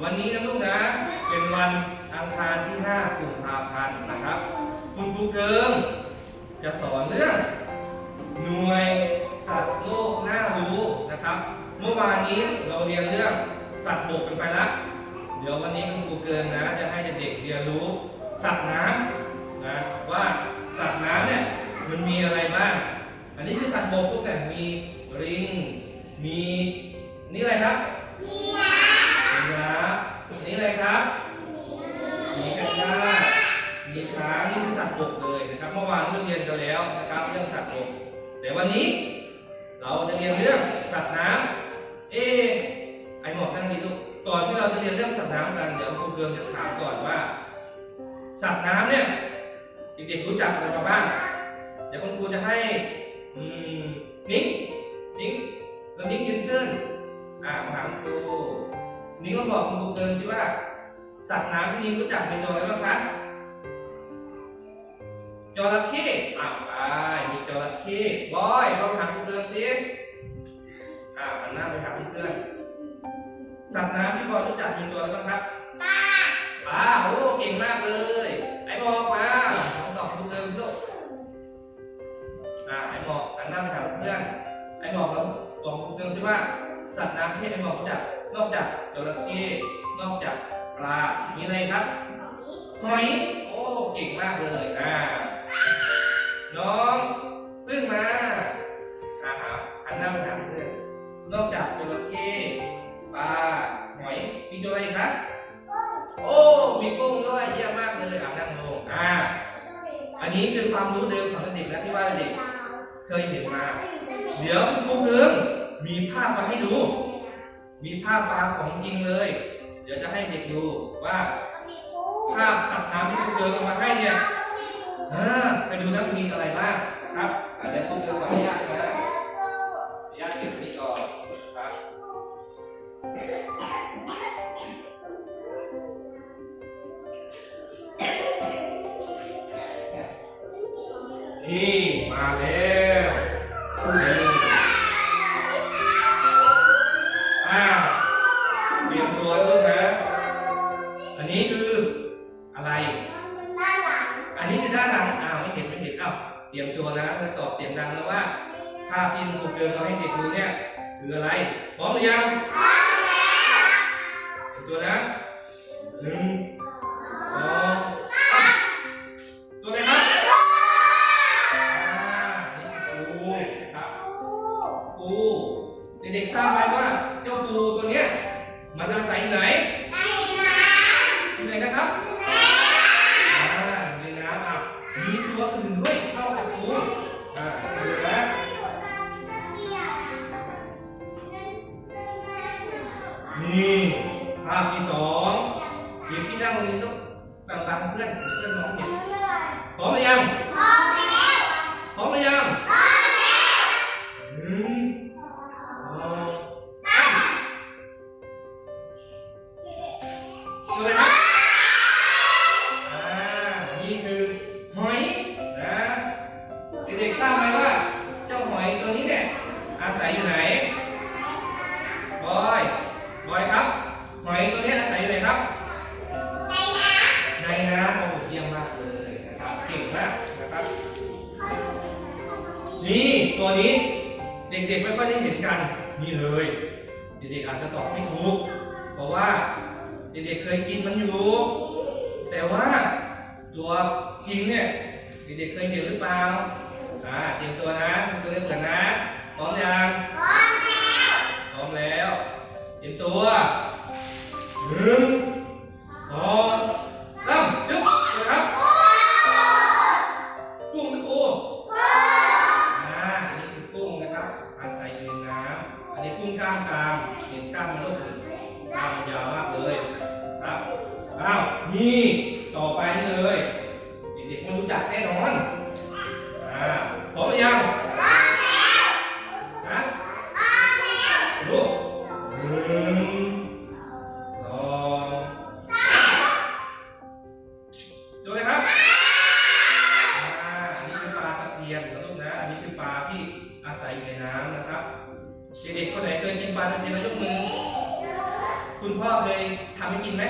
วันนี้นะลูกนะเป็นวันอังคารที่5 กุมภาพันธ์นะครับคุณครูเกิงจะสอนเรื่องหน่วยสัตว์โลกน่ารู้นะครับเมื่อวานนี้เราเรียนเรื่องสัตว์บกกันไปแล้วเดี๋ยววันนี้คุณครูเกิงนะจะให้เด็กๆเรียนรู้สัตว์น้ำนะว่าสัตว์น้ำเนี่ยมันมีอะไรบ้างอันนี้คือสัตว์บกพวกแต่มีลิงมีนี่อะไรครับมีนี่อะไรครับมีกระต่ายมีช้างนี่คือสัตว์บกเลยนะครับเมื่อวานเราเรียนกันแล้วนะครับเรื่องสัตว์บกแต่วันนี้เราจะเรียนเรื่องสัตว์น้ำไอหมอกนั่งดีลูกก่อนที่เราจะเรียนเรื่องสัตว์น้ำกันเดี๋ยวครูเกิร์ลจะถามก่อนว่าสัตว์น้ำเนี่ยเด็กๆรู้จักอะไรมาบ้างเดี๋ยวคุณครูจะให้นิ้งแล้วนิ้งยืนขึ้นมาถามครูนิ้งก็บอกคุณครูเกิร์ลที่ว่าสัตว์น้ำที่นิ้งรู้จักมีตัวอะไรบ้างคะจระเข้ไปมีจระเข้บอยลองถามครูเกิร์ลสิหันหน้าไปถามเพื่อนสัตว์น้ำที่บอยรู้จักมีตัวอะไรบ้างครับปลาโอ้เก่งมากเลยไอ้บอกมาลองตอบครูเกิร์ลลูกไอ้บอกหันหน้าไปถามเพื่อนไอ้บอกแล้วบอกครูเกิร์ลสิว่าสัตว์น้ำที่ไอ้บอกรู้จักนอกจากจระเข้นอกจากปลามีอะไรครับหอยโอ้เก่งมากเลยน้องพึ่งมาหันหน้าไปถามเพื่อนนอกจากจระเข้ปลาหอยมีตัวอะไรครับโอ้มีกุ้งด้วยเยี่ยมมากเลยนั่งลงอันนี้คือความรู้เดิมของเด็กนะที่ว่าเด็กเคยเห็นมาเดี๋ยวคุณครูเพิ่งมีภาพมาให้ดูมีภาพปลาของจริงเลยเดี๋ยวจะให้เด็กดูว่าภาพสัตว์น้ำที่ครูเพิ่งเอามาให้เนี่ยไปดูแล้วมีอะไรบ้างครับเดี๋ยวครูเพิ่งขออนุญาตนะญาติเก็บนี่ก่อนครับนี่มาแล้วเตรียมตัวด้วยนะอันนี้คืออะไรอันนี้คือด้านหลังไม่เห็นเตรียมตัวนะจะตอบเสียงดังแล้วว่าภาพที่ครูเกิร์ลเราให้เด็กดูเนี่ยคืออะไรพร้อมหรือยังพร้อมแล้วเตรียมตัวนะ1 2 ตัวไหนครับนี่ปูครับปูเด็กๆทราบไหมว่าเจ้าปูตัวเนี้ยมันอาศัยอยู่ไหนอยู่ไหนนะครับในน้ำมีตัวอื่นด้วยเข้ากับปูดูนะนี่ภาพที่2เดี๋ยวพี่นั่งตรงนี้ต้องฟังเพื่อนน้องเห็นพร้อมหรือยังพร้อมแล้วพร้อมหรือยังพร้อมแล้วตัวอะไรครับนี่คือหอยนะเด็กๆทราบไหมว่าเจ้าหอยตัวนี้เนี่ยอาศัยอยู่ไหนบอยครับหอยตัวนี้อาศัยอยู่ไหนครับในน้ำโอ้เยี่ยมมากเลยนะครับเก่งมากนะครับนี่ตัวนี้เด็กๆไม่ค่อยได้เห็นกันนี่เลยเด็กๆอาจจะตอบไม่ถูกเพราะว่าเด็กๆเคยกินมันอยู่แต่ว่าตัวจริงเนี่ยเด็กๆเคยเห็นหรือเปล่าเตรียมตัวนะตัวเล็กเหมือนนะพร้อมยังพร้อมแล้วเตรียมตัว1 2 3จุ๊บนะครับกุ้งหรือปูอันนี้คือกุ้งนะครับอาศัยอยู่ในน้ำอันนี้กุ้งกล้ามกรามเห็นกล้ามมันก็คือกล้ามมันยาวมากเลยครับนี่ต่อไปนี่เลยเด็กๆไม่รู้จักแน่นอนพร้อมหรือยังพร้อมแล้วลูกดูเลยครับอันนี้คือปลาตะเพียนนะลูกนะอันนี้คือปลาที่อาศัยอยู่ในน้ำนะครับเด็กๆคนไหนเคยกินปลาตะเพียนยกมือคุณพ่อเคย ทำให้กินไหม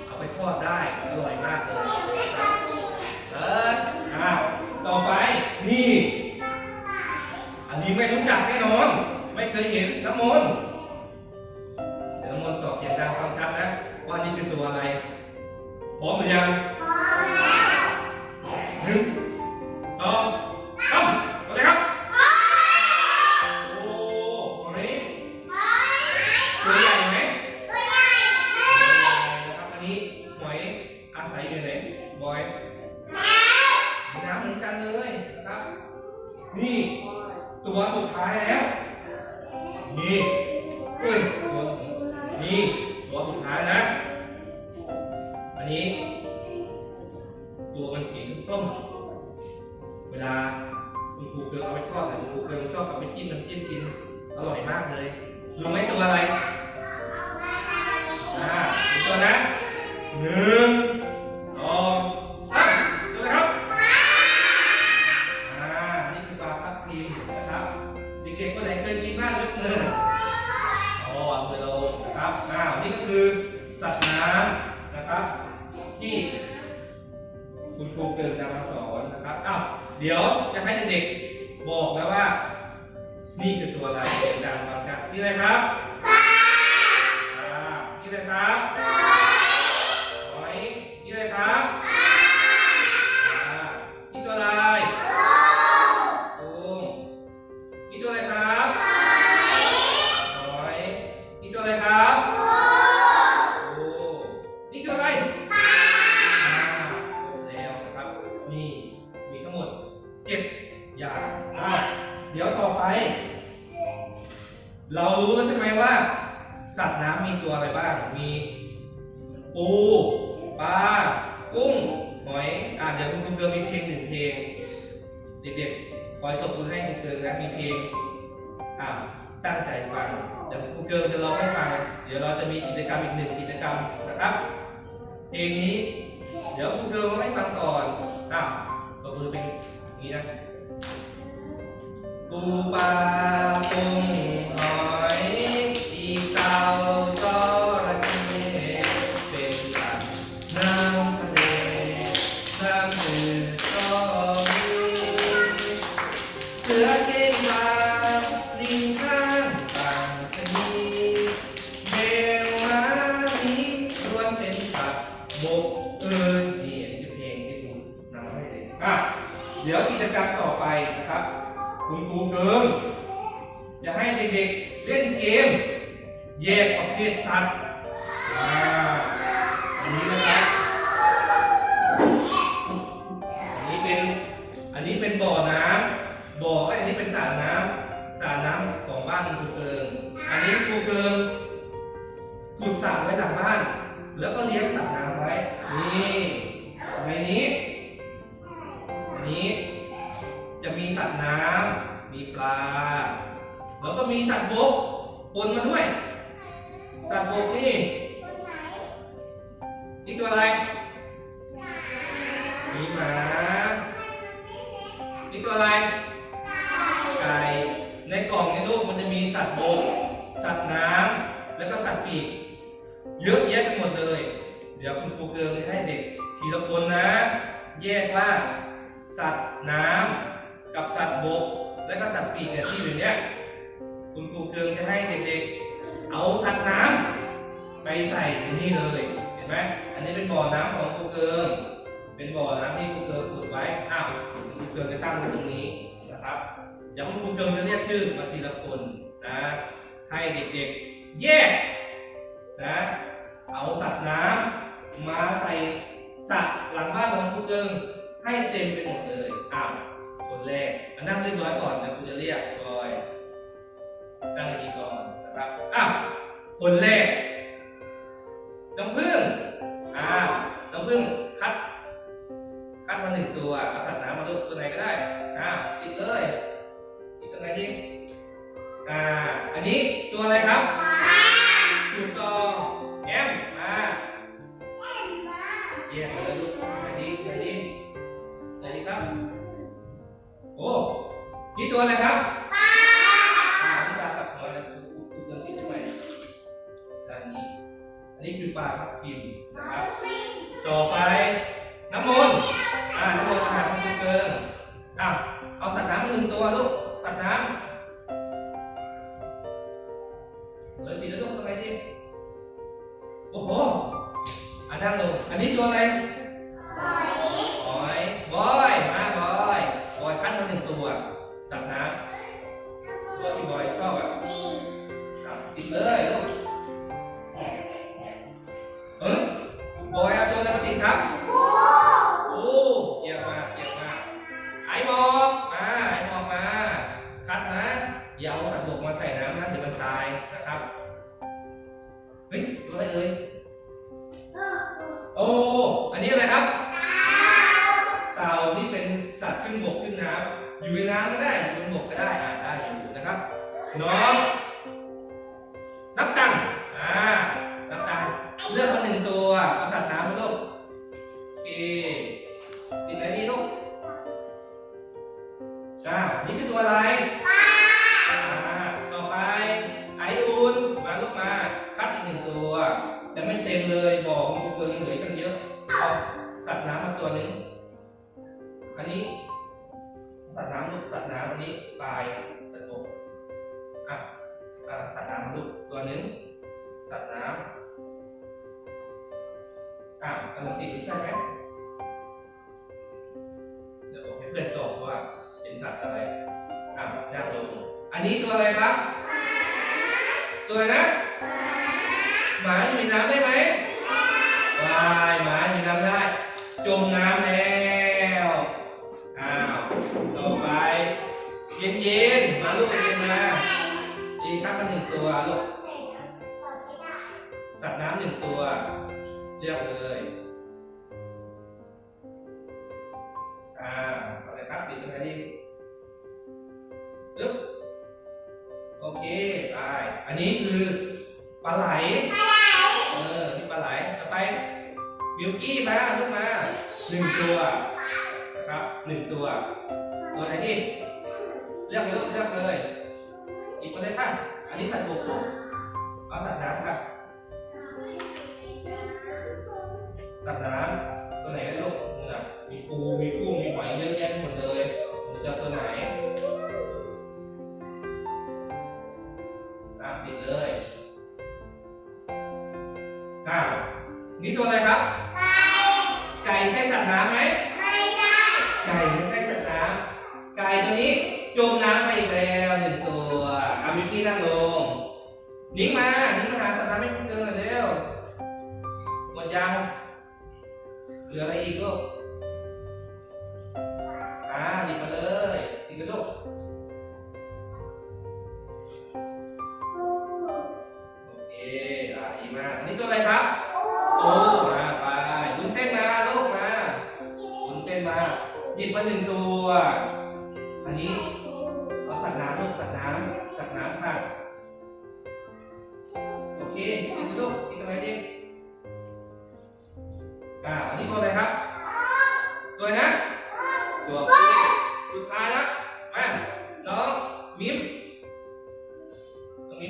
เอาไปทอดได้อร่อยมากเลยต่อไปนี่อันนี้ไม่รู้จักแน่นอนไม่เคยเห็นน้ำมนต์เดี๋ยวน้ำมนต์ตอบเสียงดังฟังชัดนะว่านี่คือตัวอะไรพร้อมหรือยังพร้อมแล้ว1 2 3อะไรครับโอ้หอยตัวใหญ่ไหมตัวใหญ่นะครับอันนี้หอยอาศัยอยู่ไหนบอยน้ำเหมือนกันเลยนะครับนี่ตัวสุดท้ายแล้วนี่ตัวสุดท้ายนะอันนี้ตัวมันสีส้มเวลาคุณครูเกิร์ลเอาไปทอดแต่คุณครูเกิร์ลชอบเอาไปจิ้มน้ำจิ้มกินอร่อยมากเลยรู้ไหมตัวอะไรตัวนะ1 2 3ตัวอะไรครับนี่คือปลาทับทิมนะครับเด็กๆคนไหนเคยกินบ้างยกมือมือเรานะครับนี่ก็คือสัตว์น้ำนะครับที่คุณครูเกิร์ลนำมาสอนนะครับเดี๋ยวจะให้เด็กๆบอกแล้วว่านี่คือตัวอะไรเสียงดังฟังชัดนี่อะไรครับนี่อะไรครับหอยนี่อะไรครับนี่ตัวอะไรกุ้งนี่ตัวอะไรครับหอยนี่ตัวอะไรครับนี่ตัวอะไรจบแล้วนะครับนี่มีทั้งหมด7อย่างเดี๋ยวต่อไปเรารู้แล้วใช่ไหมว่าสัตว์น้ำมีตัวอะไรบ้างมีปูปลากุ้งหอยเดี๋ยวคุณเกิร์ลมีเพลง1 เพลงเด็กๆคอยตบมือให้คุณเกิร์ลนะมีเพลงตั้งใจฟังเดี๋ยวคุณเกิร์ลจะร้องให้ฟังเดี๋ยวเราจะมีกิจกรรมอีก1 กิจกรรมนะครับเพลงนี้เดี๋ยวคุณเกิร์ลให้ฟังก่อนตบมือเป็นอย่างนี้นะปูปลากุ้งหอยอีเต่าจระเข้เป็นสัตว์น้ำทะเลน้ำจืดก็มีเสือเก้งปลาลิงข้างต่างชนิดแมวม้าหมีล้วนเป็นสัตว์บกนี่คือเพลงที่คุณนำมาให้เลยเดี๋ยวกิจกรรมต่อไปนะครับคุณครูเกิร์ลจะให้เด็กๆเล่นเกมแยกประเภทสัตว์อันนี้นะครับอันนี้เป็นบ่อน้ำและอันนี้เป็นสระน้ำของบ้านครูเกิร์ลอันนี้ครูเกิร์ลขุดสระไว้หลังบ้านแล้วก็เลี้ยงสัตว์น้ำไว้ในนี้จะมีสัตว์น้ำมีปลาแล้วก็มีสัตว์บกปนมาด้วยสัตว์บกนี่ตัวอะไรมีหมานี่ตัวอะไรไก่ในกล่องในลูกมันจะมีสัตว์บกสัตว์น้ำแล้วก็สัตว์ปีกเยอะแยะไปหมดเลยเดี๋ยวคุณครูเกิร์ลจะให้เด็กทีละคนนะแยกว่าสัตว์น้ำกับสัตว์บกและก็สัตว์ปีกที่อยู่เนี้ยคุณครูเกิร์ลจะให้เด็กๆเอาสัตว์น้ำไปใส่ที่นี่เลยเห็นไหมอันนี้เป็นบ่อน้ำของครูเกิร์ลเป็นบ่อน้ำที่ครูเกิร์ลขุดไว้ครูเกิร์ลจะตั้งไว้ตรงนี้นะครับเดี๋ยวคุณครูเกิร์ลจะเรียกชื่อมาทีละคนนะให้เด็กๆแยกนะเอาสัตว์น้ำมาใส่สระหลังบ้านของครูเกิร์ลให้เต็มไปหมดเลยคนแรกนั่งเรียบร้อยก่อนนะคุณจะเรียกก่อนนั่งดีก่อนนะครับคนแรกน้ำผึ้งน้ำผึ้งคัดมา1 ตัวเอาสัตว์น้ำมาลูกตัวไหนก็ได้ติดเลยติดตรงไหนดิอันนี้ตัวอะไรครับถูกต้องแอมเยี่ยมเลยลูกไหนดีครับโอ้นี่ตัวอะไรครับที่ตากับหัวนะคุณเกิร์ลติดทำไมด้านนี้ นนี้คือปลาทับทิมนะครับต่อไปน้ำมนต์น้ำมนต์อาหารของคุณเกินเอาสัตว์น้ำมาหนึ่งตัวลูกสัตว์น้ำเลยดีแล้วลูกตัวไหนดีโอ้โหนั่งลงอันนี้ตัวอะไรบอยบอยมาบอยบอยคัดมาหนึ่งตัวสัตว์น้ำตัวที่บอยชอบติดเลยลูกบอยเอาตัวอะไรมาติดครับโอ้เยี่ยมมากเยี่ยมมากไอ้บอกมาคัดนะอย่าเอาสัตว์บกมาใส่น้ำนะเดี๋ยวมันตายนะครับเฮ้ยตัวอะไรเอ่ยโอ้อันนี้อะไรครับเต่าที่เป็นสัตว์ขึ้นบกขึ้นน้ำอยู่ในน้ำก็ได้อยู่บนบกก็ได้ได้อยู่นะครับน้องนับตังนับตังเลือกมาหนึ่งตัวเอาสัตว์น้ำมาลูกติดอะไรดีลูกนี่คือตัวอะไรต่อไปไออุ่นมาลูกมาคัดอีกหนึ่งตัวแต่ไม่เต็มเลยบอกมันเกินเหลือกันเยอะสัตว์น้ำมาตัวหนึ่งอันนี้สัตว์น้ำลูกสัตว์น้ำอันนี้ปลายสัตว์บกสัตว์น้ำลูกตัวหนึ่งสัตว์น้ำกำลังติดใช่ไหมเดี๋ยวบอกให้เพื่อนตอบว่าเป็นสัตว์อะไรยากลงอันนี้ตัวอะไรครับตัวอะไรนะหมาอยู่ในน้ำได้ไหมหมาอยู่ในน้ำได้จมน้ำแล้วต่อไปเย็นมาลูกเย็นมาครับมาหนึ่งตัวลูกตัดน้ำหนึ่งตัวเรียกเลยอะไรครับติดอะไรดีโอเคไปอันนี้คือปลาไหลนี่ปลาไหลต่อไปบิวกี้มาลูกมาหนึ่งตัวนะครับหนึ่งตัวไหนที่เลือกเลยอีกคนเลยค่ะอันนี้สัตว์บกเอาสัตว์น้ำครับสัตว์น้ำตัวไหนลูกมีปูมีกุ้งมีหอยเยอะแยะหมดเลยจะตัวไหนติดเลยนี่ตัวอะไรครับไก่ใช่สัตว์น้ำไหมไม่ใช่ไก่ไม่ใช่สัตว์น้ำไก่ตัวนี้จมน้ำไปอีกแล้วหนึ่งตัวมิกกี้นั่งลงนิ้งมาหาสัตว์น้ำไม่เจอเลยเร็วหมดยังเหลืออะไรอีกลูกหยิบมาเลยติดกระดูกโอเคดีมากอันนี้ตัวอะไรครับมาไปวุ้นเส้นมาลูกมาวุ้นเส้นมาหยิบมาหนึ่งตัวอันนี้เอาสัตว์น้ำลูกสัตว์น้ำค่ะโอเคติดลูกติดอะไรดีอันนี้ตัวอะไรครับตัวนะตัวสุดท้ายแล้วมาน้องมิ้ม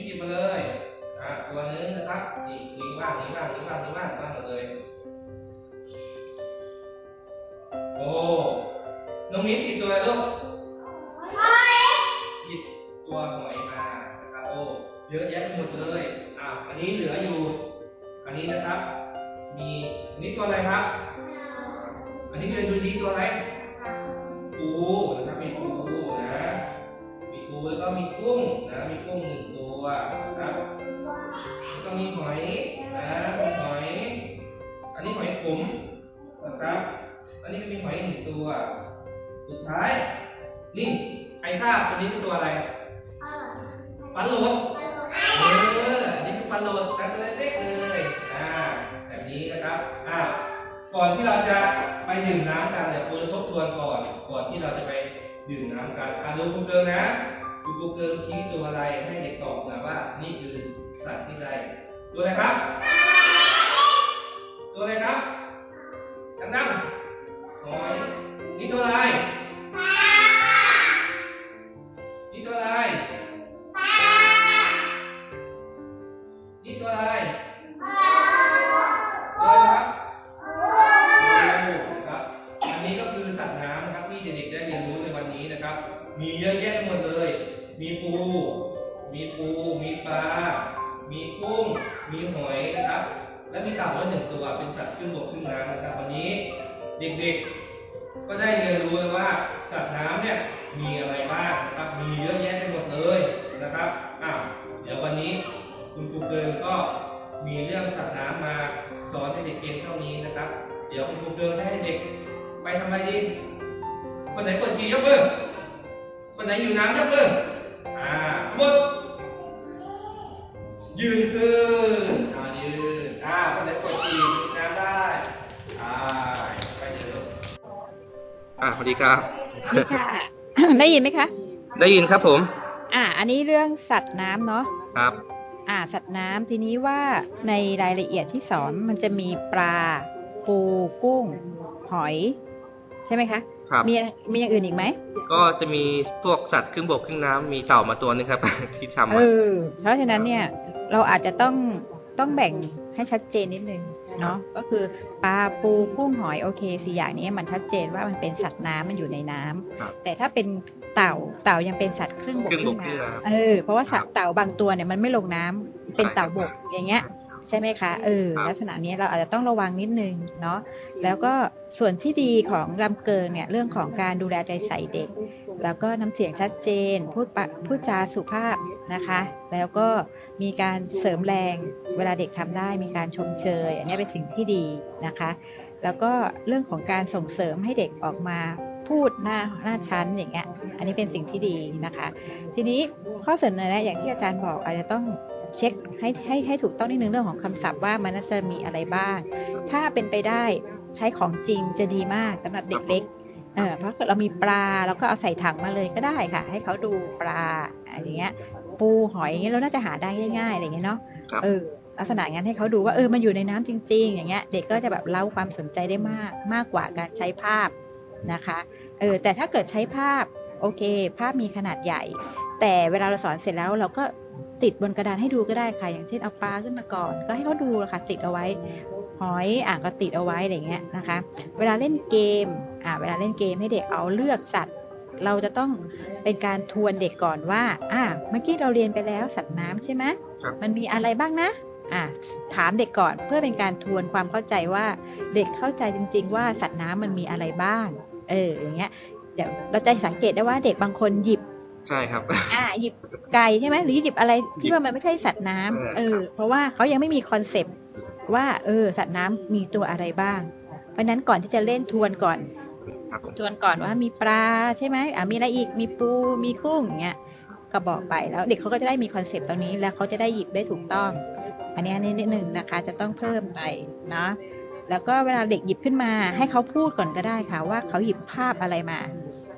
หยิบมาเลยตัวนึงนะครับนี่ว่างว่างหมดเลยโอ้น้องมิ้มติดตัวลูกหยิบตัวหอยมานะครับโอ้เยอะแยะไปหมดเลยอันนี้เหลืออยู่อันนี้นะครับมีนี่ตัวอะไรครับอันนี้เป็นดูดีตัวอะไรปูนะครับมีปูนะมีปูแล้วก็มีกุ้งนะมีกุ้งหนึ่งตัวนะครับแล้วก็มีหอยนะมีหอยอันนี้หอยขมนะครับอันนี้ก็มีหอยหนึ่งตัวสุดท้ายนี่ใครทราบตัวนี้คือตัวอะไรปลาโหลดอันนี้คือปลาโหลดตัวเล็กเลยแบบนี้นะครับก่อนที่เราจะไปดื่มน้ำกันเนี่ยควรทบทวนก่อนที่เราจะไปดื่มน้ำกันดูกูเกิลนะดูกูเกิลชี้ตัวอะไรให้เด็กตอบนะว่านี่คือสัตว์ที่ใดตัวอะไรครับตัวอะไรครับดังๆหอยนี่ตัวอะไรนี่ตัวอะไรนี่ตัวอะไร และมีเต่าด้วย1 ตัวเป็นสัตว์ครึ่งบกครึ่งน้ำนะครับวันนี้เด็กๆก็ได้เรียนรู้แล้วว่าสัตว์น้ำเนี่ยมีอะไรบ้างนะครับมีเยอะแยะไปหมดเลยนะครับเดี๋ยววันนี้คุณครูเกินก็มีเรื่องสัตว์น้ำมาสอนให้เด็กเพียงเท่านี้นะครับเดี๋ยวคุณครูเกินให้เด็กไปทำอะไรดีคนไหนปวดฉี่ยกมือคนไหนอยู่น้ำยกมือหมดยืนขึ้นยืนคนไหนปวดฉี่น้ำได้ไปเดี๋ยวสวัสดีครับค่ะ ได้ยินไหมคะได้ยินครับผมอันนี้เรื่องสัตว์น้ำเนาะครับสัตว์น้ำทีนี้ว่าในรายละเอียดที่สอนมันจะมีปลาปูกุ้งหอยใช่ไหมคะครับมีอย่างอื่นอีกไหมก็จะมีพวกสัตว์ครึ่งบกครึ่งน้ำมีเต่ามาตัวนึงครับ ที่ทำเพราะฉะนั้นเนี่ยเราอาจจะต้องแบ่งให้ชัดเจนนิดนึงเนาะก็คือปลาปูกุ้งหอยโอเค4 อย่างนี้มันชัดเจนว่ามันเป็นสัตว์น้ำมันอยู่ในน้ำแต่ถ้าเป็นเต่ายังเป็นสัตว์ครึ่งบกครึ่งน้ำเพราะว่าสัตว์เต่าบางตัวเนี่ยมันไม่ลงน้ำเป็นเต่าบกอย่างเงี้ยใช่ไหมคะลักษณะนี้เราอาจจะต้องระวังนิดนึงเนาะแล้วก็ส่วนที่ดีของรำเกิงเนี่ยเรื่องของการดูแลใจใส่เด็กแล้วก็น้ำเสียงชัดเจนพูดจาสุภาพนะคะแล้วก็มีการเสริมแรงเวลาเด็กทำได้มีการชมเชยอันนี้เป็นสิ่งที่ดีนะคะแล้วก็เรื่องของการส่งเสริมให้เด็กออกมาพูดหน้าชั้นอย่างเงี้ยอันนี้เป็นสิ่งที่ดีนะคะทีนี้ข้อเสนอแนะอย่างที่อาจารย์บอกอาจจะต้องเช็คให้ถูกต้องนิดนึงเรื่องของคำศัพท์ว่ามันจะมีอะไรบ้างถ้าเป็นไปได้ใช้ของจริงจะดีมากสำหรับเด็กเล็กเพราะเรามีปลาเราก็เอาใส่ถังมาเลยก็ได้ค่ะให้เขาดูปลาอย่างเงี้ยปูหอยอย่างเงี้ยเราน่าจะหาได้ง่ายๆอะไรอย่างเงี้ยเนาะลักษณะงั้นให้เขาดูว่ามันอยู่ในน้ำจริงๆอย่างเงี้ยเด็กก็จะแบบเล่าความสนใจได้มากกว่าการใช้ภาพนะคะแต่ถ้าเกิดใช้ภาพโอเคภาพมีขนาดใหญ่แต่เวลาเราสอนเสร็จแล้วเราก็ติดบนกระดานให้ดูก็ได้ค่ะอย่างเช่นเอาปลาขึ้นมาก่อนก็ให้เขาดูค่ะติดเอาไว้หอยก็ติดเอาไว้อะไรเงี้ยนะคะเวลาเล่นเกมให้เด็กเอาเลือกสัตว์เราจะต้องเป็นการทวนเด็กก่อนว่าเมื่อกี้เราเรียนไปแล้วสัตว์น้ำใช่ไหมมันมีอะไรบ้างนะถามเด็กก่อนเพื่อเป็นการทวนความเข้าใจว่าเด็กเข้าใจจริงๆว่าสัตว์น้ำมันมีอะไรบ้างอย่างเงี้ยเดี๋ยวเราจะสังเกตได้ว่าเด็กบางคนหยิบใช่ครับหยิบไก่ใช่ไหมหรือหยิบอะไรที่ว่ามันไม่ใช่สัตว์น้ำเพราะว่าเขายังไม่มีคอนเซปต์ว่าสัตว์น้ำมีตัวอะไรบ้างเพราะนั้นก่อนที่จะเล่นทวนก่อนว่ามีปลาใช่ไหมมีอะไรอีกมีปูมีกุ้งอย่างเงี้ยก็บอกไปแล้วเด็กเขาก็จะได้มีคอนเซปต์ตรงนี้แล้วเขาจะได้หยิบได้ถูกต้องอันนี้นิดนึงนะคะจะต้องเพิ่มไปเนาะแล้วก็เวลาเด็กหยิบขึ้นมาให้เขาพูดก่อนก็ได้ค่ะว่าเขาหยิบภาพอะไรมา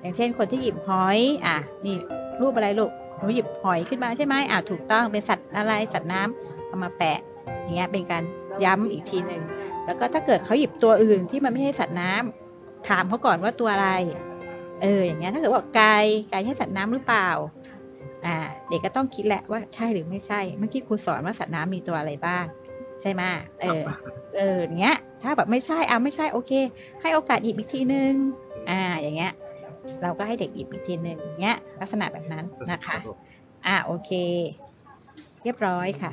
อย่างเช่นคนที่หยิบหอยนี่รูปอะไรลูกหนูหยิบหอยขึ้นมาใช่ไหมถูกต้องเป็นสัตว์อะไรสัตว์น้ำเอามาแปะอย่างเงี้ยเป็นการย้ำอีกทีหนึ่งแล้วก็ถ้าเกิดเขาหยิบตัวอื่นที่มันไม่ใช่สัตว์น้ำถามเขาก่อนว่าตัวอะไรอย่างเงี้ยถ้าเกิดว่าไก่ใช่สัตว์น้ำหรือเปล่าเด็กก็ต้องคิดแหละว่าใช่หรือไม่ใช่เมื่อกี้ครูสอนว่าสัตว์น้ำมีตัวอะไรบ้างใช่ไหมอย่างเงี้ยถ้าแบบไม่ใช่ไม่ใช่โอเคให้โอกาสหยิบอีกทีนึงอย่างเงี้ยเราก็ให้เด็กหยิบอีกทีนึงเงี้ยลักษณะแบบนั้นนะคะโอเคเรียบร้อยค่ะ